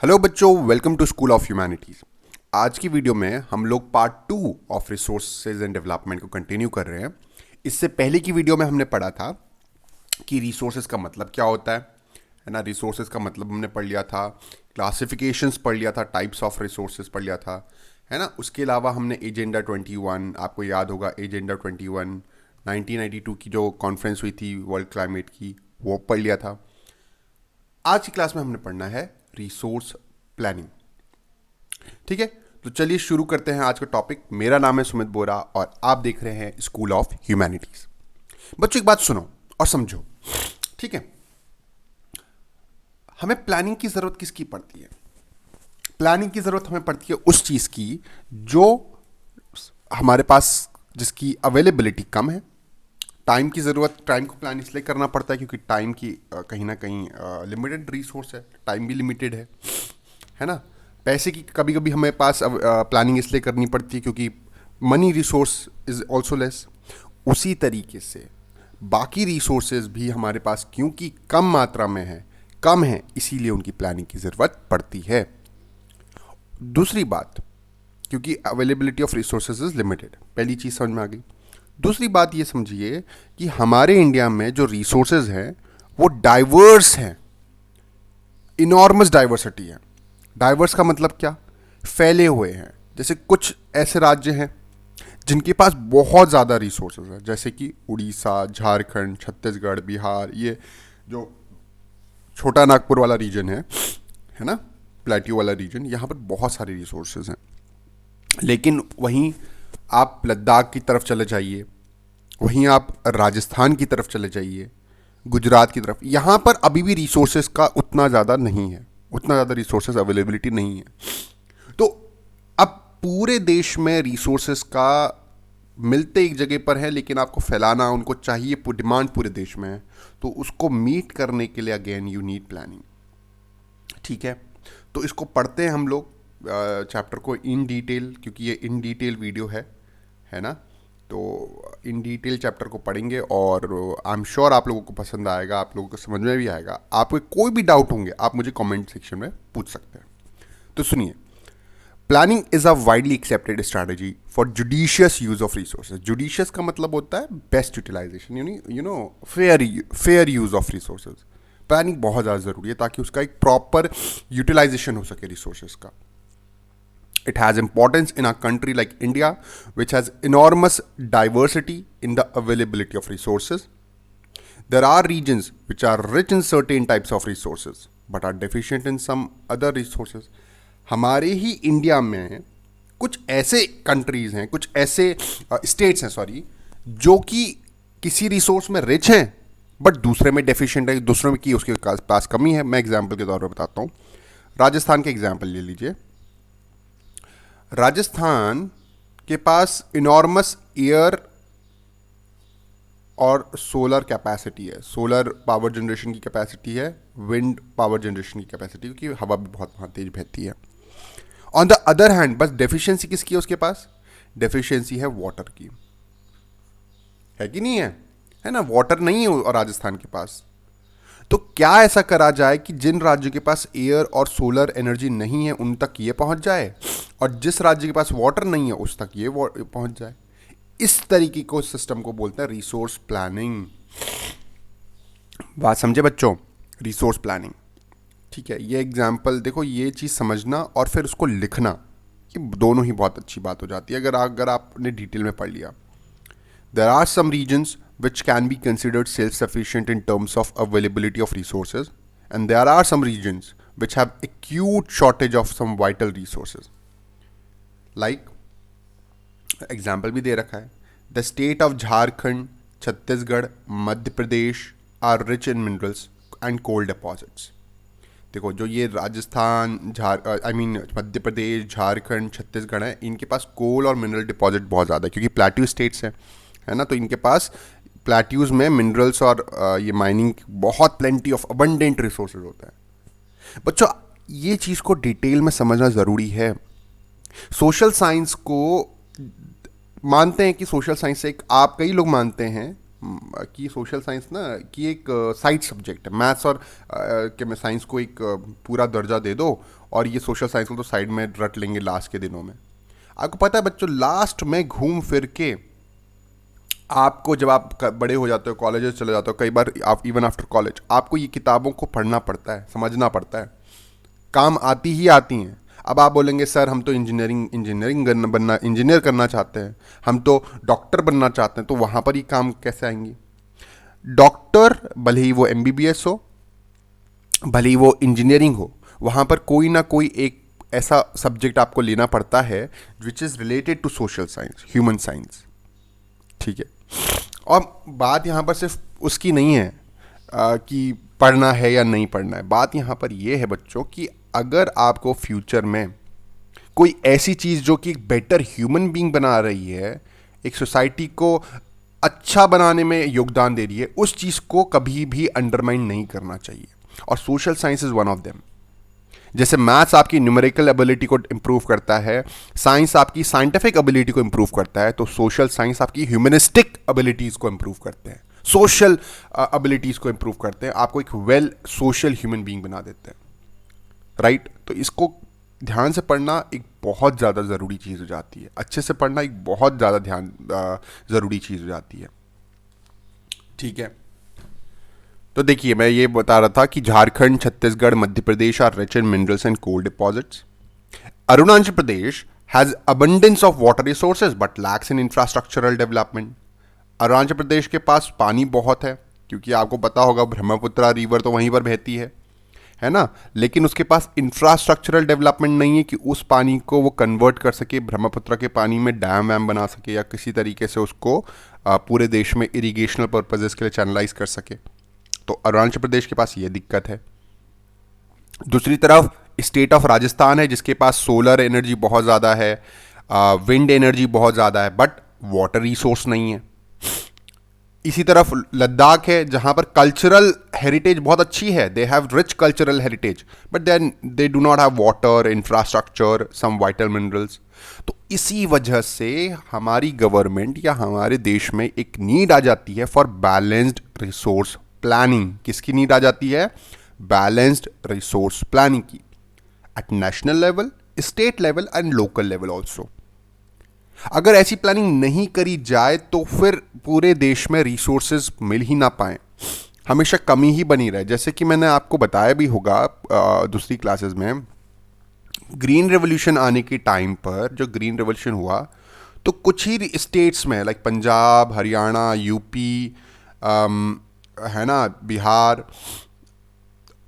Hello बच्चों, welcome to school of humanities. आज की वीडियो में हम लोग part 2 of resources and development को कंटिन्यू कर रहे हैं। इससे पहले की वीडियो में हमने पढ़ा था कि रिसोर्सेज का मतलब क्या होता है ना। रिसोर्सेज का मतलब हमने पढ़ लिया था, क्लासिफिकेशंस पढ़ लिया था, टाइप्स ऑफ रिसोर्सेज पढ़ लिया था, है ना। उसके अलावा हमने एजेंडा 21, आपको याद होगा एजेंडा 21 1992 की जो कॉन्फ्रेंस हुई थी वर्ल्ड क्लाइमेट की, वो पढ़ लिया था। आज की क्लास में हमने पढ़ना है रिसोर्स प्लानिंग। ठीक है, तो चलिए शुरू करते हैं आज का टॉपिक। मेरा नाम है सुमित बोरा और आप देख रहे हैं स्कूल ऑफ ह्यूमैनिटीज। बच्चों, एक बात सुनो और समझो, ठीक है। हमें प्लानिंग की जरूरत किसकी पड़ती है? प्लानिंग की जरूरत हमें पड़ती है उस चीज की जो हमारे पास, जिसकी अवेलेबिलिटी कम है। टाइम की ज़रूरत, टाइम को प्लान इसलिए करना पड़ता है क्योंकि टाइम की कहीं ना कहीं लिमिटेड रिसोर्स है, टाइम भी लिमिटेड है ना। पैसे की कभी कभी हमें पास प्लानिंग इसलिए करनी पड़ती है क्योंकि money resource is also less. उसी तरीके से बाकी रिसोर्सेज भी हमारे पास क्योंकि कम मात्रा में है, कम है, इसीलिए उनकी प्लानिंग की ज़रूरत पड़ती है। दूसरी बात, क्योंकि availability of resources is limited, पहली चीज़ समझ में आ गई। दूसरी बात ये समझिए कि हमारे इंडिया में जो रिसोर्सेज हैं वो डाइवर्स हैं, इनॉर्मस डाइवर्सिटी है। डाइवर्स का मतलब क्या? फैले हुए हैं। जैसे कुछ ऐसे राज्य हैं जिनके पास बहुत ज़्यादा रिसोर्सेज है, जैसे कि उड़ीसा, झारखंड, छत्तीसगढ़, बिहार, ये जो छोटा नागपुर वाला रीजन है ना, प्लेट्यू वाला रीजन, यहाँ पर बहुत सारे रिसोर्सेज हैं। लेकिन वहीं आप लद्दाख की तरफ चले जाइए, वहीं आप राजस्थान की तरफ चले जाइए, गुजरात की तरफ, यहाँ पर अभी भी रिसोर्सेज का उतना ज़्यादा नहीं है, उतना ज़्यादा रिसोर्सेज अवेलेबिलिटी नहीं है। तो अब पूरे देश में रिसोर्सेज का मिलते एक जगह पर है, लेकिन आपको फैलाना उनको चाहिए, डिमांड पूरे देश में है, तो उसको मीट करने के लिए अगेन यू नीड प्लानिंग। ठीक है, तो इसको पढ़ते हैं हम लोग चैप्टर को इन डिटेल, क्योंकि ये इन डिटेल वीडियो है ना। तो इन डिटेल चैप्टर को पढ़ेंगे और आई एम श्योर आप लोगों को पसंद आएगा, आप लोगों को समझ में भी आएगा। आपको कोई भी डाउट होंगे आप मुझे कमेंट सेक्शन में पूछ सकते हैं। तो सुनिए, planning is a widely accepted strategy for judicious use of resources. Judicious का मतलब होता है best utilisation, you know fair use of resources. Planning बहुत ज़्यादा ज़रूरी है ताकि उसका एक प्रॉपर यूटिलाइजेशन हो सके रिसोर्सेज का। It has importance in a country like India, which has enormous diversity in the availability of resources. There are regions which are rich in certain types of resources, but are deficient in some other resources. हमारे ही India में कुछ ऐसे countries हैं, कुछ ऐसे states हैं, sorry, जो कि किसी रिसोर्स में रिच हैं बट दूसरे में डेफिशिएंट है, दूसरों में की उसके पास कमी है। मैं एग्जाम्पल के तौर पर बताता हूँ। राजस्थान के एग्जाम्पल ले लीजिए। राजस्थान के पास इनॉर्मस एयर और सोलर कैपेसिटी है, सोलर पावर जनरेशन की कैपेसिटी है, विंड पावर जनरेशन की कैपेसिटी, क्योंकि हवा भी बहुत वहाँ तेज बहती है। ऑन द अदर हैंड बस डेफिशिएंसी किसकी है उसके पास? डेफिशिएंसी है वाटर की, है कि नहीं है ना। वाटर नहीं है राजस्थान के पास। तो क्या ऐसा करा जाए कि जिन राज्यों के पास एयर और सोलर एनर्जी नहीं है उन तक ये पहुंच जाए, और जिस राज्य के पास वाटर नहीं है उस तक ये पहुंच जाए। इस तरीके को, सिस्टम को बोलते हैं रिसोर्स प्लानिंग। बात समझे बच्चों? रिसोर्स प्लानिंग, ठीक है। ये एग्जाम्पल देखो, ये चीज़ समझना और फिर उसको लिखना, ये दोनों ही बहुत अच्छी बात हो जाती है अगर आपने डिटेल में पढ़ लिया। There are some regions which can be considered self-sufficient in terms of availability of resources, and there are some regions which have acute shortage of some vital resources. Like, example भी दे रखा है, the state of Jharkhand, Chhattisgarh, Madhya Pradesh are rich in minerals and coal deposits. देखो, जो ये राजस्थान, मध्य प्रदेश, झारखंड, छत्तीसगढ़ है, इनके पास कोल और mineral deposit बहुत ज़्यादा है क्योंकि प्लेट्यू स्टेट्स हैं, है ना। तो इनके पास प्लेट्यूज में मिनरल्स और ये माइनिंग बहुत प्लेंटी ऑफ अबंडेंट रिसोर्सेज होता है। बच्चों, ये चीज़ को डिटेल में समझना ज़रूरी है। सोशल साइंस को मानते हैं कि सोशल साइंस से आप कई लोग मानते हैं कि सोशल साइंस ना कि एक साइड सब्जेक्ट है। मैथ्स और कि मैं साइंस को एक पूरा दर्जा दे दो और ये सोशल साइंस को तो साइड में रट लेंगे लास्ट के दिनों में। आपको पता है बच्चों, लास्ट में घूम फिर के आपको जब आप बड़े हो जाते हो, कॉलेजेस चले जाते हो, कई बार आप इवन आफ्टर कॉलेज आपको ये किताबों को पढ़ना पड़ता है, समझना पड़ता है, काम आती ही आती हैं। अब आप बोलेंगे सर हम तो इंजीनियर करना चाहते हैं, हम तो डॉक्टर बनना चाहते हैं, तो वहाँ पर ये काम कैसे आएंगी? डॉक्टर भले ही वो एमबीबीएस हो, भले ही वो इंजीनियरिंग हो, वहाँ पर कोई ना कोई एक ऐसा सब्जेक्ट आपको लेना पड़ता है which is related to social science, human science. ठीक है। और बात यहाँ पर सिर्फ उसकी नहीं है कि पढ़ना है या नहीं पढ़ना है। बात यहाँ पर यह है बच्चों कि अगर आपको फ्यूचर में कोई ऐसी चीज़ जो कि एक बेटर ह्यूमन बीइंग बना रही है, एक सोसाइटी को अच्छा बनाने में योगदान दे रही है, उस चीज़ को कभी भी अंडरमाइन नहीं करना चाहिए। और social science is one of them. जैसे मैथ्स आपकी न्यूमेरिकल एबिलिटी को इंप्रूव करता है, साइंस आपकी साइंटिफिक एबिलिटी को इंप्रूव करता है, तो सोशल साइंस आपकी ह्यूमनिस्टिक एबिलिटीज को इंप्रूव करते हैं, सोशल एबिलिटीज को इंप्रूव करते हैं, आपको एक वेल सोशल ह्यूमन बीइंग बना देते हैं। राइट? तो इसको ध्यान से पढ़ना एक बहुत ज़्यादा ज़रूरी चीज़ हो जाती है। अच्छे से पढ़ना एक बहुत ज़्यादा ज़रूरी चीज़ हो जाती है। ठीक है। तो देखिए, मैं ये बता रहा था कि Jharkhand, Chhattisgarh, Madhya Pradesh are rich in minerals and coal deposits. Arunachal Pradesh has abundance of water resources but lacks in infrastructural development. Arunachal Pradesh के पास पानी बहुत है, क्योंकि आपको पता होगा ब्रह्मपुत्रा रिवर तो वहीं पर बहती है ना, लेकिन उसके पास इंफ्रास्ट्रक्चरल डेवलपमेंट नहीं है कि उस पानी को वो कन्वर्ट कर सके, ब्रह्मपुत्रा के पानी में डैम वैम बना सके या किसी तरीके से उसको पूरे देश में इरिगेशनल पर्पजेस के लिए चैनलाइज कर सके। तो अरुणाचल प्रदेश के पास ये दिक्कत है। दूसरी तरफ स्टेट ऑफ राजस्थान है, जिसके पास सोलर एनर्जी बहुत ज़्यादा है, विंड एनर्जी बहुत ज़्यादा है, बट वाटर रिसोर्स नहीं है। इसी तरफ लद्दाख है, जहां पर कल्चरल हेरिटेज बहुत अच्छी है, they have rich cultural heritage, but then they do not have water, infrastructure, some vital minerals. तो इसी वजह से हमारी गवर्नमेंट या हमारे देश में एक नीड आ जाती है फॉर बैलेंस्ड रिसोर्स प्लानिंग। किसकी नीड आ जाती है? बैलेंस्ड रिसोर्स प्लानिंग की, at national level, state level and local level also. अगर ऐसी प्लानिंग नहीं करी जाए तो फिर पूरे देश में रिसोर्सेज मिल ही ना पाए, हमेशा कमी ही बनी रहे। जैसे कि मैंने आपको बताया भी होगा दूसरी क्लासेस में, ग्रीन रेवोल्यूशन आने के टाइम पर, जो ग्रीन रेवोल्यूशन हुआ, तो कुछ ही स्टेट्स में लाइक पंजाब, हरियाणा, यूपी, है ना, बिहार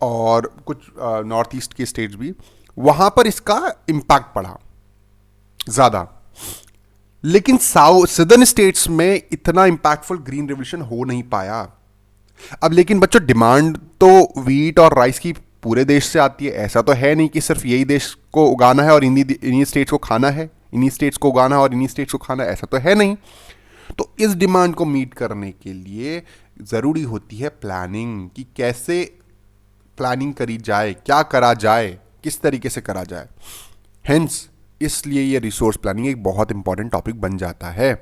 और कुछ नॉर्थ ईस्ट के स्टेट्स भी, वहां पर इसका इम्पैक्ट पड़ा ज़्यादा। लेकिन सदर्न स्टेट्स में इतना इम्पैक्टफुल ग्रीन रेवोल्यूशन हो नहीं पाया। अब लेकिन बच्चों, डिमांड तो वीट और राइस की पूरे देश से आती है। ऐसा तो है नहीं कि सिर्फ यही देश को उगाना है और इन्हीं स्टेट्स को खाना है, इन्हीं स्टेट्स को उगाना है और इन्हीं स्टेट्स को खाना है, ऐसा तो है नहीं। तो इस डिमांड को मीट करने के लिए ज़रूरी होती है प्लानिंग, कि कैसे प्लानिंग करी जाए, क्या करा जाए, किस तरीके से करा जाए। हेंस इसलिए ये रिसोर्स प्लानिंग एक बहुत इंपॉर्टेंट टॉपिक बन जाता है।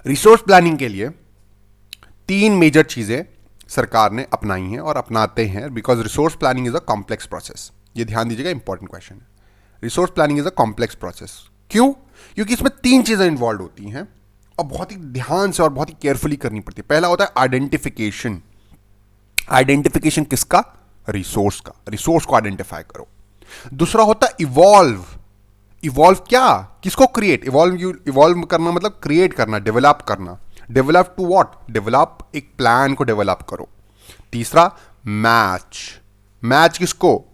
रिसोर्स प्लानिंग के लिए 3 मेजर चीज़ें सरकार ने अपनाई हैं और अपनाते हैं, because resource planning is a complex process. ये ध्यान दीजिएगा, इंपॉर्टेंट क्वेश्चन है। Resource planning is a complex process. क्यों? क्योंकि इसमें 3 चीज़ें इन्वॉल्व होती हैं और बहुत ही ध्यान से और बहुत ही केयरफुली करनी पड़ती है। पहला होता है आइडेंटिफिकेशन। आइडेंटिफिकेशन किसका? रिसोर्स का। रिसोर्स को आइडेंटिफाई करो। दूसरा होता है इवॉल्व। इवॉल्व क्या? किसको? क्रिएट। इवॉल्व करना मतलब क्रिएट करना, डेवलप करना। Develop to what? डेवलप एक प्लान को डेवलप करो। तीसरा मैच। मैच किसको?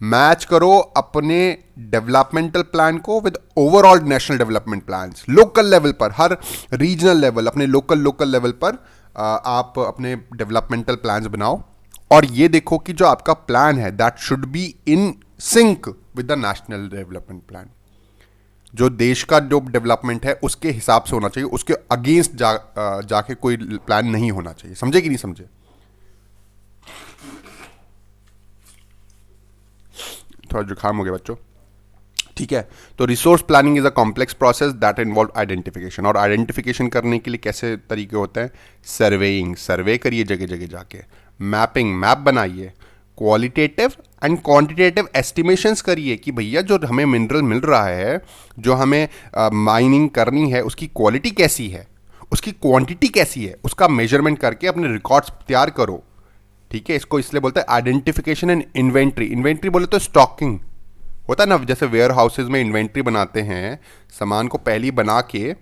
मैच करो अपने डेवलपमेंटल प्लान को with overall national development plans. Local level पर, हर रीजनल लेवल, अपने लोकल लेवल पर आप अपने डेवलपमेंटल प्लान्स बनाओ और ये देखो कि जो आपका प्लान है that should be in sync with the national development plan. जो देश का जो डेवलपमेंट है उसके हिसाब से होना चाहिए, उसके अगेंस्ट जाके कोई प्लान नहीं होना चाहिए। समझे कि नहीं समझे? थोड़ा जुकाम हो गया बच्चों। ठीक है। तो resource planning is a complex process that involve identification, और आइडेंटिफिकेशन करने के लिए कैसे तरीके होते हैं? सर्वेइंग, सर्वे करिए जगह जगह जाके, मैपिंग, मैप बनाइए, क्वालिटेटिव एंड क्वांटिटेटिव एस्टिमेशंस करिए कि भैया जो हमें मिनरल मिल रहा है, जो हमें माइनिंग करनी है, उसकी क्वालिटी कैसी है, उसकी क्वांटिटी कैसी है, उसका मेजरमेंट करके अपने रिकॉर्ड्स तैयार करो। ठीक है, इसको इसलिए बोलते हैं आइडेंटिफिकेशन एंड इन्वेंट्री। इन्वेंट्री बोले तो स्टॉकिंग होता है ना, जैसे वेयर हाउसेज में इन्वेंट्री बनाते हैं, सामान को पहले बना के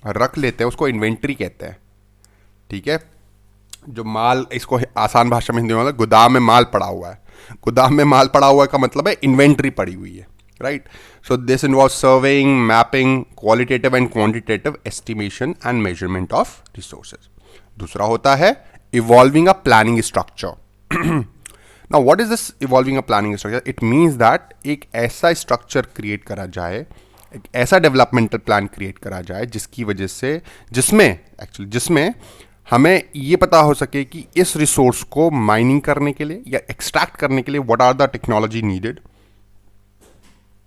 रख लेते हैं, उसको इन्वेंट्री कहते हैं। ठीक है, जो माल, इसको आसान भाषा में हिंदी में मतलब गोदाम में माल पड़ा हुआ है। गोदाम में माल पड़ा हुआ का मतलब है इन्वेंट्री पड़ी हुई है, right. So this involve surveying, mapping, qualitative and quantitative estimation and measurement of resources. दूसरा होता है evolving a planning structure. Now what is this evolving a planning structure? It means that एक ऐसा स्ट्रक्चर क्रिएट करा जाए, एक ऐसा developmental plan create करा जाए जिसकी वजह से, जिसमें हमें ये पता हो सके कि इस रिसोर्स को माइनिंग करने के लिए या एक्सट्रैक्ट करने के लिए what are the technology needed,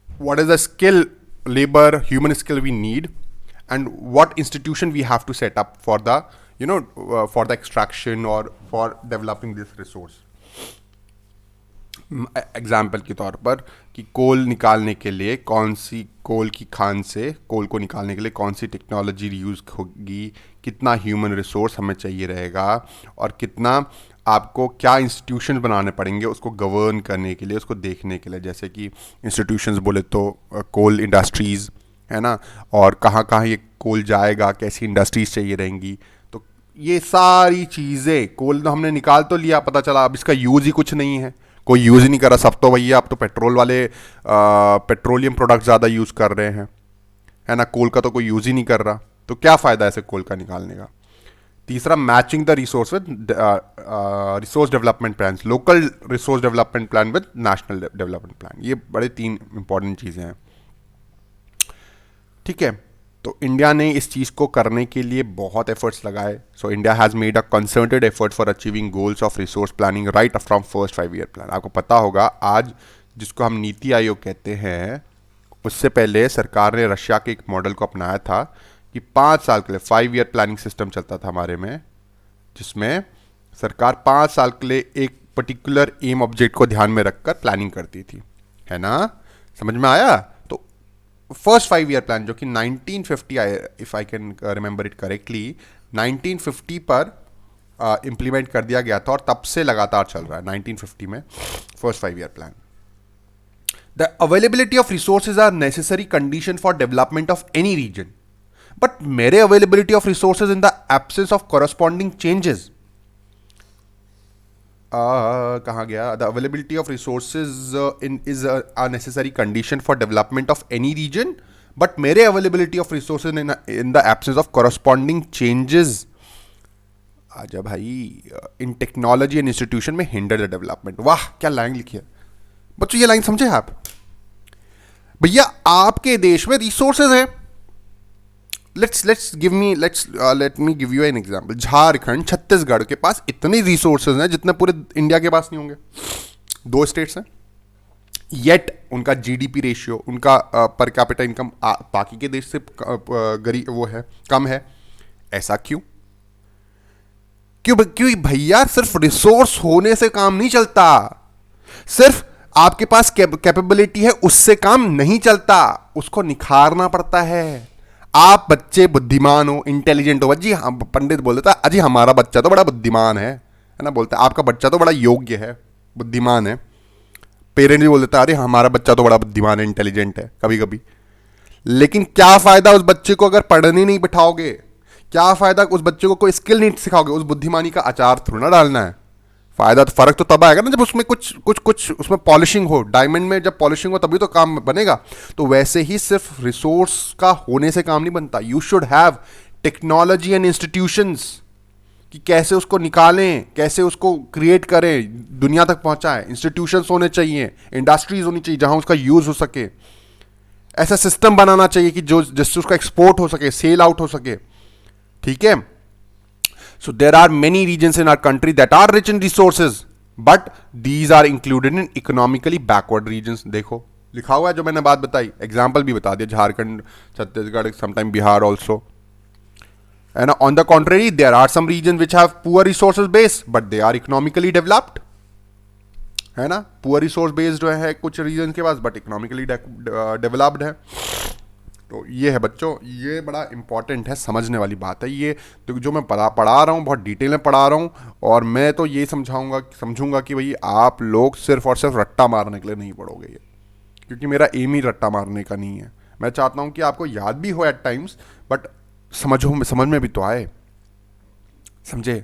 what is the skill, labour, human skill we need, and what institution we have to set up for the for the extraction और for developing this resource. Example के तौर पर कि कोल निकालने के लिए कौन सी, कोल की खान से कोल को निकालने के लिए कौन सी टेक्नोलॉजी यूज़ होगी, कितना ह्यूमन रिसोर्स हमें चाहिए रहेगा, और कितना आपको क्या इंस्टीट्यूशन बनाने पड़ेंगे उसको गवर्न करने के लिए, उसको देखने के लिए। जैसे कि इंस्टीट्यूशंस बोले तो कोल इंडस्ट्रीज़ है ना, और कहाँ कहाँ ये कोल जाएगा, कैसी इंडस्ट्रीज चाहिए रहेंगी। तो ये सारी चीज़ें, कोल तो हमने निकाल तो लिया, पता चला अब इसका यूज़ ही कुछ नहीं है, कोई यूज़ ही नहीं कर रहा, सब तो भैया अब तो पेट्रोल वाले पेट्रोलियम प्रोडक्ट ज़्यादा यूज़ कर रहे हैं, है ना, कोल का तो कोई यूज़ ही नहीं कर रहा, तो क्या फ़ायदा ऐसे कोल का निकालने का। तीसरा, matching the resource with resource development plan, local resource development plan with national development plan. ये बड़े 3 इंपॉर्टेंट चीज़ें हैं। ठीक है, तो इंडिया ने इस चीज़ को करने के लिए बहुत एफर्ट्स लगाए। So India has made a concerted effort for achieving goals of resource planning right from first 5 year plan. आपको पता होगा, आज जिसको हम नीति आयोग कहते हैं, उससे पहले सरकार ने रशिया के एक मॉडल को अपनाया था कि 5 साल के लिए 5 ईयर प्लानिंग सिस्टम चलता था हमारे में, जिसमें सरकार 5 साल के लिए एक पर्टिकुलर एम ऑब्जेक्ट को ध्यान में रखकर प्लानिंग करती थी, है ना, समझ में आया। तो फर्स्ट 5 ईयर प्लान जो कि 1950, if I can remember it correctly, 1950 पर इम्प्लीमेंट कर दिया गया था और तब से लगातार चल रहा है। 1950 में first 5 year plan. The availability of resources are necessary condition for development of any region, but mere availability of resources in the absence of corresponding changes. कहाँ गया? The availability of resources is a necessary condition for development of any region, but mere availability of resources in the absence of corresponding changes. आजा भाई, in technology and institution में hinder the development. वाह, क्या line लिखी है बच्चों, ये line समझे आप? भैया आपके देश में रिसोर्सेज हैं, let me give you an example. Jharkhand, Chhattisgarh के पास इतने रिसोर्सेज हैं जितने पूरे इंडिया के पास नहीं होंगे। 2 स्टेट्स हैं, येट उनका जीडीपी रेशियो, उनका पर कैपिटा इनकम बाकी के देश से गरीब वो है, कम है। ऐसा क्यों? क्यों भैया? सिर्फ रिसोर्स होने से काम नहीं चलता, सिर्फ आपके पास कैपेबिलिटी है उससे काम नहीं चलता, उसको निखारना पड़ता है। आप बच्चे बुद्धिमान हो, इंटेलिजेंट हो, जी हाँ, पंडित बोल देता है अजी हमारा बच्चा तो बड़ा बुद्धिमान है ना, बोलता है आपका बच्चा तो बड़ा योग्य है, बुद्धिमान है। पेरेंट भी बोल देता है अरे हमारा बच्चा तो बड़ा बुद्धिमान है, इंटेलिजेंट है, कभी कभी। लेकिन क्या फायदा उस बच्चे को अगर पढ़ने नहीं बिठाओगे? क्या फायदा उस बच्चे को कोई स्किल नहीं सिखाओगे? उस बुद्धिमानी का अचार थोड़ा ना डालना है। फायदा तो, फर्क तो तब आएगा ना जब उसमें कुछ उसमें पॉलिशिंग हो। डायमंड में जब पॉलिशिंग हो तभी तो काम बनेगा। तो वैसे ही सिर्फ रिसोर्स का होने से काम नहीं बनता। You should have technology and institutions कि कैसे उसको निकालें, कैसे उसको क्रिएट करें, दुनिया तक पहुंचाएं। इंस्टीट्यूशंस होने चाहिए, इंडस्ट्रीज होनी चाहिए जहां उसका यूज हो सके। ऐसा सिस्टम बनाना चाहिए कि जो जिससे उसका एक्सपोर्ट हो सके, सेल आउट हो सके। ठीक है। So there are many regions in our country that are rich in resources, but these are included in economically backward regions. देखो लिखा हुआ है जो मैंने बात बताई, एग्जाम्पल भी बता दिया, Jharkhand, Chhattisgarh, sometime Bihar also. And on the contrary, there are some regions which have poor resources base, but they are economically developed. है ना, पुअर रिसोर्स बेस्ड जो है कुछ रीजन के पास, बट इकोनॉमिकली डेवलप्ड है। तो ये है बच्चों, ये बड़ा इंपॉर्टेंट है, समझने वाली बात है ये। तो जो मैं पढ़ा रहा हूँ बहुत डिटेल में पढ़ा रहा हूँ, और मैं तो ये समझूंगा कि भाई आप लोग सिर्फ और सिर्फ रट्टा मारने के लिए नहीं पढ़ोगे ये, क्योंकि मेरा एम ही रट्टा मारने का नहीं है। मैं चाहता हूँ कि आपको याद भी हो एट टाइम्स, बट समझ में भी तो आए, समझे?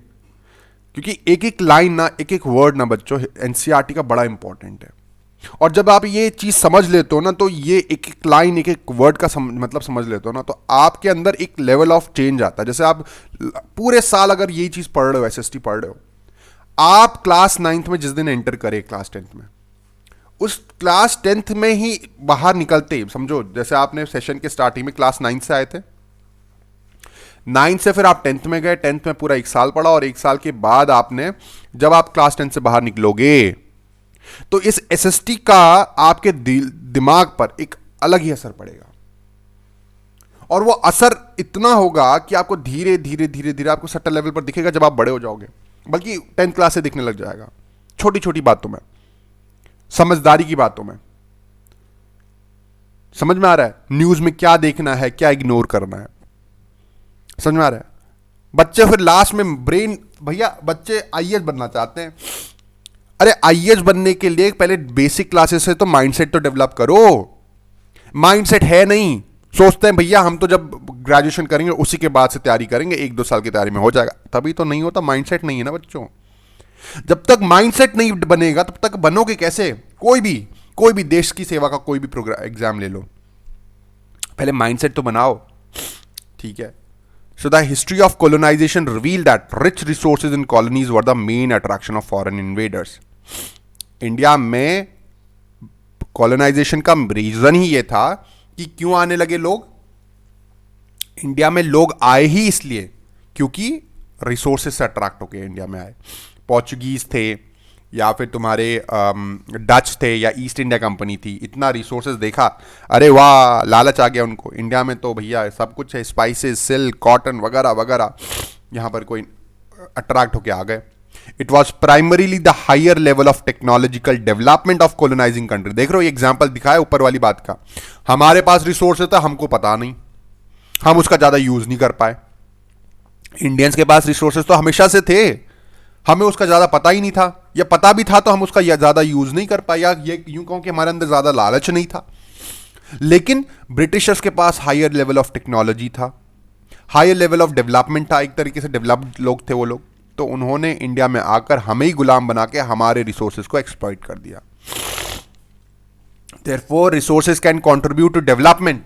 क्योंकि एक एक लाइन ना, एक एक वर्ड ना बच्चों एनसीईआरटी का बड़ा इंपॉर्टेंट है। और जब आप ये चीज समझ लेते हो ना, तो ये एक एक लाइन, एक एक वर्ड का मतलब समझ लेते हो ना, तो आपके अंदर एक लेवल ऑफ चेंज आता है। जैसे आप पूरे साल अगर यही चीज पढ़ रहे हो, एसएसटी पढ़ रहे हो, आप क्लास 9th में जिस दिन एंटर करे, क्लास 10th में, उस क्लास 10th में ही बाहर निकलते, समझो जैसे आपने सेशन के स्टार्टिंग में क्लास 9 से आए थे, 9 से फिर आप 10th में गए, 10th में पूरा 1 साल पढ़ा, और 1 साल के बाद आपने, जब आप क्लास 10 से बाहर निकलोगे, तो इस एसएसटी का आपके दिमाग पर एक अलग ही असर पड़ेगा। और वो असर इतना होगा कि आपको धीरे धीरे धीरे धीरे आपको सटल लेवल पर दिखेगा जब आप बड़े हो जाओगे, बल्कि 10th क्लास से दिखने लग जाएगा, छोटी छोटी बातों में, समझदारी की बातों में। समझ में आ रहा है न्यूज में क्या देखना है, क्या इग्नोर करना है? समझ में आ रहा है? बच्चे फिर लास्ट में ब्रेन, भैया बच्चे आईएएस बनना चाहते हैं, अरे आईएएस बनने के लिए पहले बेसिक क्लासेस से तो माइंडसेट तो डेवलप करो। माइंडसेट है नहीं, सोचते हैं भैया हम तो जब ग्रेजुएशन करेंगे उसी के बाद से तैयारी करेंगे, 1-2 साल की तैयारी में हो जाएगा, तभी तो नहीं होता। माइंडसेट नहीं है ना बच्चों। जब तक माइंडसेट नहीं बनेगा तब तक बनोगे कैसे? कोई भी देश की सेवा का कोई भी प्रोग्राम एग्जाम ले लो, पहले माइंडसेट तो बनाओ, ठीक है? So the history of colonization revealed that rich resources in colonies were the main attraction of foreign invaders. India में कॉलोनाइजेशन का रीजन ही ये था कि क्यों आने लगे लोग इंडिया में। लोग आए ही इसलिए क्योंकि रिसोर्सेज से अट्रैक्ट होकर इंडिया में आए। पोर्चुगीज थे, या फिर तुम्हारे डच थे, या ईस्ट इंडिया कंपनी थी, इतना रिसोर्सेज देखा, अरे वाह, लालच आ गया उनको, इंडिया में तो भैया सब कुछ है, स्पाइसेस, सिल्क, कॉटन वगैरह वगैरह, यहाँ पर कोई अट्रैक्ट होके आ गए। It was primarily the higher level of technological development of colonising country. देख रहे हो, ये एग्जाम्पल दिखाया ऊपर वाली बात का। हमारे पास रिसोर्स था, हमको पता नहीं, हम उसका ज्यादा यूज नहीं कर पाए। इंडियंस के पास रिसोर्सेज तो हमेशा से थे, हमें उसका ज्यादा पता ही नहीं था, या पता भी था तो हम उसका ज्यादा यूज नहीं कर पाए, या ये यूं कहूं कि हमारे अंदर ज्यादा लालच नहीं था। लेकिन ब्रिटिशर्स के पास हायर लेवल ऑफ टेक्नोलॉजी था, हायर लेवल ऑफ डेवलपमेंट था, एक तरीके से डेवलप्ड लोग थे वो लोग। तो उन्होंने इंडिया में आकर हमें ही गुलाम बना के हमारे रिसोर्सेज को एक्सप्लॉइट कर दिया। Therefore, resources can contribute to development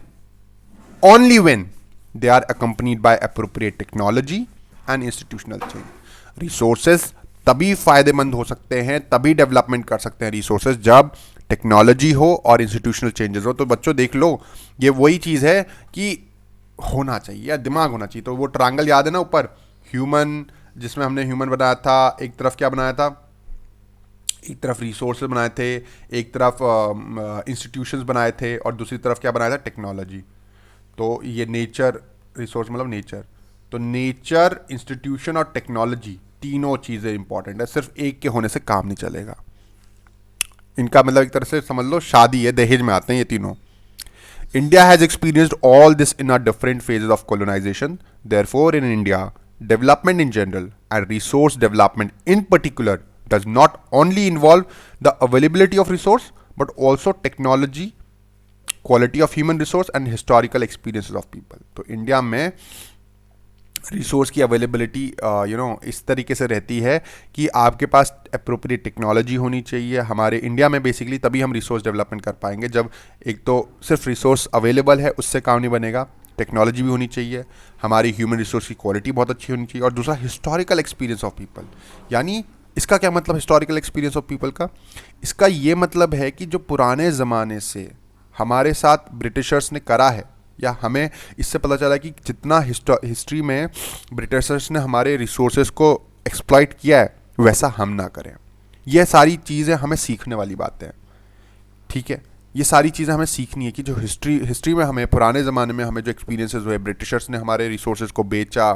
only when they are accompanied by appropriate technology and institutional change. Resources तभी फायदेमंद हो सकते हैं, तभी डेवलपमेंट कर सकते हैं रिसोर्सेज, जब टेक्नोलॉजी हो और इंस्टीट्यूशनल चेंजेस हो। तो बच्चों देख लो, ये वही चीज़ है कि होना चाहिए, दिमाग होना चाहिए। तो वो ट्रायंगल याद है ना ऊपर, ह्यूमन, जिसमें हमने ह्यूमन बनाया था, एक तरफ क्या बनाया था, एक तरफ रिसोर्सेज बनाए थे, एक तरफ इंस्टीट्यूशंस बनाए थे, और दूसरी तरफ क्या बनाया था, टेक्नोलॉजी। तो ये नेचर, रिसोर्स मतलब नेचर, तो नेचर, इंस्टीट्यूशन और टेक्नोलॉजी, तीनों चीज़ें इंपॉर्टेंट है, सिर्फ एक के होने से काम नहीं चलेगा। इनका मतलब एक तरह से समझ लो शादी है, दहेज में आते हैं ये तीनों। India has experienced all this in a different phases of colonisation. Therefore in India, development in general and resource development in particular does not only involve the availability of resource but also technology, quality of human resource and historical experiences of people. तो India में resource की availability इस तरीके से रहती है कि आपके पास अप्रोप्रिएट टेक्नोलॉजी होनी चाहिए। हमारे इंडिया में बेसिकली तभी हम रिसोर्स डेवलपमेंट कर पाएंगे जब एक तो सिर्फ रिसोर्स अवेलेबल है उससे काम नहीं बनेगा, टेक्नोलॉजी भी होनी चाहिए, हमारी ह्यूमन रिसोर्स की क्वालिटी बहुत अच्छी होनी चाहिए, और दूसरा हिस्टोरिकल एक्सपीरियंस ऑफ पीपल। यानी इसका क्या मतलब हिस्टोरिकल एक्सपीरियंस ऑफ पीपल का? इसका ये मतलब है कि जो पुराने ज़माने से हमारे साथ ब्रिटिशर्स ने करा है, या हमें इससे पता चला कि जितना हिस्ट्री में ब्रिटिशर्स ने हमारे रिसोर्सेज को एक्सप्लॉइट किया है वैसा हम ना करें। यह सारी चीज़ें हमें सीखने वाली बातें हैं, ठीक है? ये सारी चीज़ें हमें सीखनी है कि जो हिस्ट्री में हमें पुराने ज़माने में हमें जो एक्सपीरियंसेस हुए, ब्रिटिशर्स ने हमारे रिसोर्सेज को बेचा,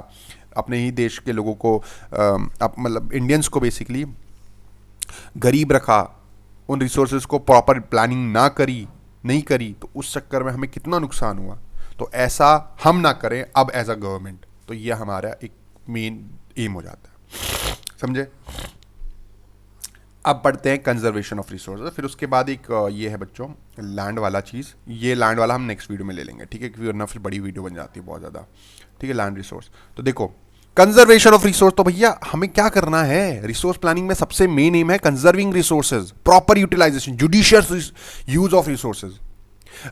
अपने ही देश के लोगों को मतलब इंडियंस को बेसिकली गरीब रखा, उन रिसोर्सेज को प्रॉपर प्लानिंग नहीं करी, तो उस चक्कर में हमें कितना नुकसान हुआ। तो ऐसा हम ना करें अब एज अ गवर्नमेंट। तो ये हमारा एक मेन एम हो जाता है, समझे। अब पढ़ते हैं कंजर्वेशन ऑफ रिसोर्सेज। फिर उसके बाद एक ये है बच्चों लैंड वाला चीज़। ये लैंड वाला हम नेक्स्ट वीडियो में ले लेंगे, ठीक है, क्योंकि वरना फिर बड़ी वीडियो बन जाती है बहुत ज़्यादा, ठीक है। लैंड रिसोर्स, तो देखो कंजर्वेशन ऑफ रिसोर्स, तो भैया हमें क्या करना है रिसोर्स प्लानिंग में? सबसे मेन एम है conserving resources, proper utilisation, judicious use of resources.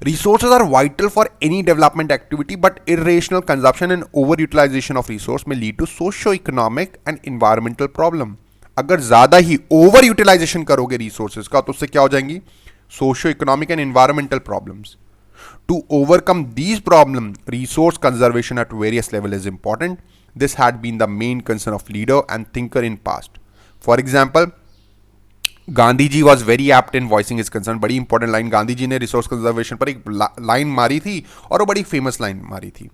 Resources are vital for any development activity, but irrational consumption and overutilization of resource may lead to socio-economic and environmental problem. अगर ज़्यादा ही over utilisation करोगे resources का तो उससे क्या हो जाएंगी? Socio economic and environmental problems. To overcome these problem, resource conservation at various level is important. This had been the main concern of leader and thinker in past. For example, Gandhi ji was very apt in voicing his concern. बड़ी important line Gandhi ji ने resource conservation पर एक line मारी थी, और वो बड़ी famous line मारी थी.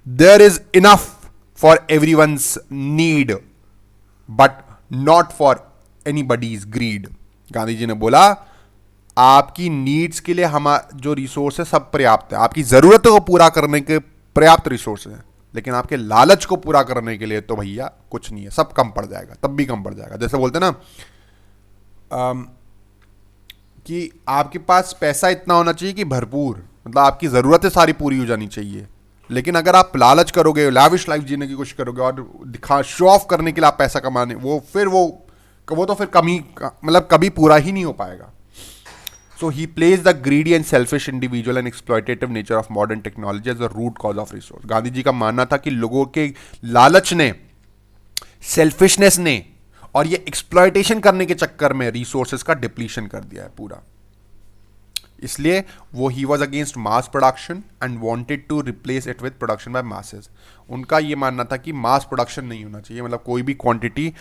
There is enough for everyone's need but not for anybody's greed. Gandhi ji ने बोला आपकी नीड्स के लिए हम जो रिसोर्स है सब पर्याप्त है, आपकी जरूरतों को पूरा करने के पर्याप्त रिसोर्स है, लेकिन आपके लालच को पूरा करने के लिए तो भैया कुछ नहीं है, सब कम पड़ जाएगा, तब भी कम पड़ जाएगा. जैसे बोलते ना कि आपके पास पैसा इतना होना चाहिए कि भरपूर, मतलब आपकी ज़रूरतें सारी पूरी हो जानी चाहिए, लेकिन अगर आप लालच करोगे, लाविश लाइफ जीने की कोशिश करोगे और शो ऑफ करने के लिए आप पैसा कमाने, वो तो फिर कमी, मतलब कभी पूरा ही नहीं हो पाएगा. So he place the greedy and selfish individual and exploitative nature of modern technology as the root cause of resource. Gandhi ji का मानना था कि लोगों के लालच ने, सेल्फिशनेस ने और ये एक्सप्लॉयटेशन करने के चक्कर में रिसोर्सेज का डिप्लीशन कर दिया है पूरा. इसलिए वो ही was against mass production and wanted to replace it with production by masses. उनका ये मानना था कि मास प्रोडक्शन नहीं होना चाहिए, मतलब कोई भी क्वांटिटी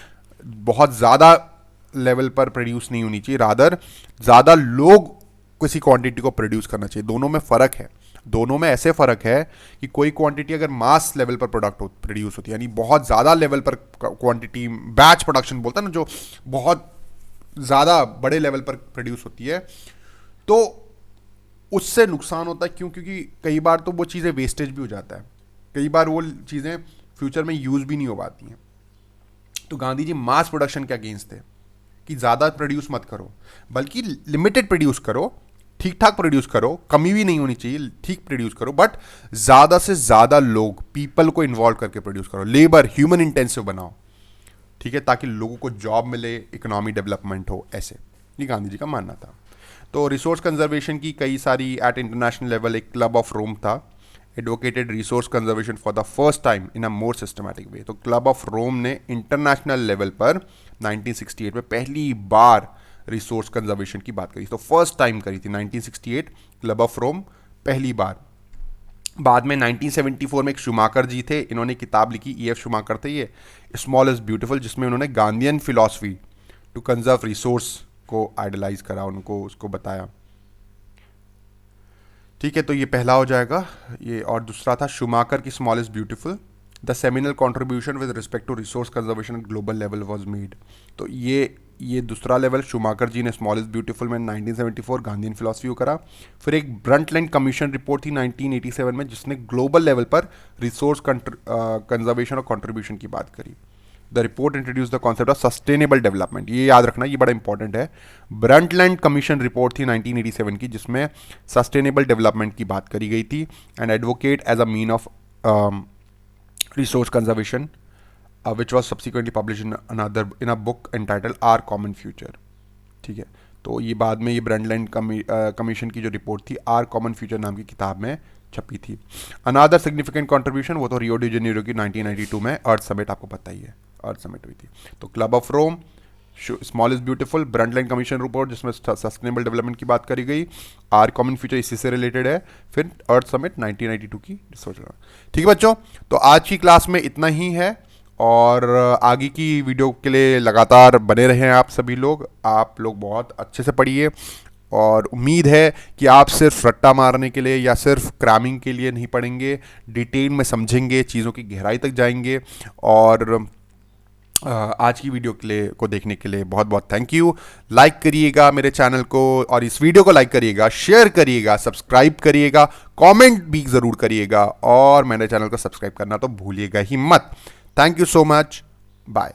बहुत ज़्यादा लेवल पर प्रोड्यूस नहीं होनी चाहिए, रादर ज़्यादा लोग किसी क्वांटिटी को प्रोड्यूस करना चाहिए. दोनों में फ़र्क है. दोनों में ऐसे फ़र्क है कि कोई क्वांटिटी अगर मास लेवल पर प्रोड्यूस होती है, यानी बहुत ज़्यादा लेवल पर क्वांटिटी, बैच प्रोडक्शन बोलता है ना, जो बहुत ज़्यादा बड़े लेवल पर प्रोड्यूस होती है, तो उससे नुकसान होता है. क्यों? क्योंकि कई बार तो वो चीज़ें वेस्टेज भी हो जाता है, कई बार वो चीज़ें फ्यूचर में यूज़ भी नहीं हो पाती हैं. तो गांधी जी मास प्रोडक्शन के अगेंस्ट थे कि ज़्यादा प्रोड्यूस मत करो, बल्कि लिमिटेड प्रोड्यूस करो, ठीक ठाक प्रोड्यूस करो, कमी भी नहीं होनी चाहिए, ठीक प्रोड्यूस करो, बट ज़्यादा से ज़्यादा लोग, पीपल को इन्वॉल्व करके प्रोड्यूस करो, लेबर ह्यूमन इंटेंसिव बनाओ, ठीक है, ताकि लोगों को जॉब मिले, इकोनॉमी डेवलपमेंट हो. ऐसे ये गांधी जी का मानना था. तो रिसोर्स कंजर्वेशन की कई सारी, एट इंटरनेशनल लेवल एक क्लब ऑफ रोम था, advocated resource conservation for the first time in a more systematic way. तो क्लब ऑफ रोम ने इंटरनेशनल लेवल पर 1968 में पहली बार रिसोर्स कंजर्वेशन की बात करी. तो फर्स्ट टाइम करी थी 1968, क्लब ऑफ रोम पहली बार. बाद में 1974 में एक शुमाकर जी थे, इन्होंने किताब लिखी, E.F. शुमाकर थे ये, स्मॉल इज ब्यूटीफुल, जिसमें उन्होंने Gandhian philosophy to conserve resource को आइडलाइज करा, उनको उसको बताया. ठीक है, तो ये पहला हो जाएगा ये. और दूसरा था शुमाकर की small is beautiful, the seminal contribution with respect to resource conservation at global level was made. तो ये दूसरा लेवल शुमाकर जी ने स्मॉल इज ब्यूटीफुल में 1974 गांधीयन फिलॉसफी को करा. फिर एक ब्रंटलैंड कमीशन रिपोर्ट थी 1987 में, जिसने ग्लोबल लेवल पर रिसोर्स कंजर्वेशन और कंट्रीब्यूशन की बात करी. The report introduce the concept of sustainable development. ये याद रखना, ये बड़ा इंपॉर्टेंट है. ब्रंटलैंड कमीशन रिपोर्ट थी 1987 की, जिसमें सस्टेनेबल डेवलपमेंट की बात करी गई थी, and advocate as a mean of resource conservation, which was subsequently published in a book entitled Our Common Future. ठीक है, तो ये बाद में ये ब्रंटलैंड कमीशन की जो रिपोर्ट थी आर कॉमन फ्यूचर नाम की किताब में छपी थी. अनदर सिग्निफिकेंट कंट्रीब्यूशन वो तो रियो डी जेनेरो की 1992 में अर्थ समिट, आपको पता ही है, अर्थ समिट हुई थी. तो club of Rome, small is beautiful, Brundtland commission report जिसमें सस्टेनेबल डेवलपमेंट की बात करी गई, आर कॉमन फ्यूचर इसी से रिलेटेड है, फिर अर्थ समिट 1992 की रिसोर्स. ठीक है बच्चों, तो आज की क्लास में इतना ही है, और आगे की वीडियो के लिए लगातार बने रहें आप सभी लोग. आप लोग बहुत अच्छे से पढ़िए, और उम्मीद है कि आप सिर्फ रट्टा मारने के लिए या सिर्फ क्रैमिंग के लिए नहीं पढ़ेंगे, डिटेल में समझेंगे, चीज़ों की गहराई तक जाएंगे। और आज की वीडियो के लिए को देखने के लिए बहुत बहुत थैंक यू। लाइक करिएगा मेरे चैनल को, और इस वीडियो को लाइक करिएगा, शेयर करिएगा, सब्सक्राइब करिएगा, कमेंट भी ज़रूर करिएगा, और मेरे चैनल को सब्सक्राइब करना तो भूलिएगा ही मत। Thank you so much, bye.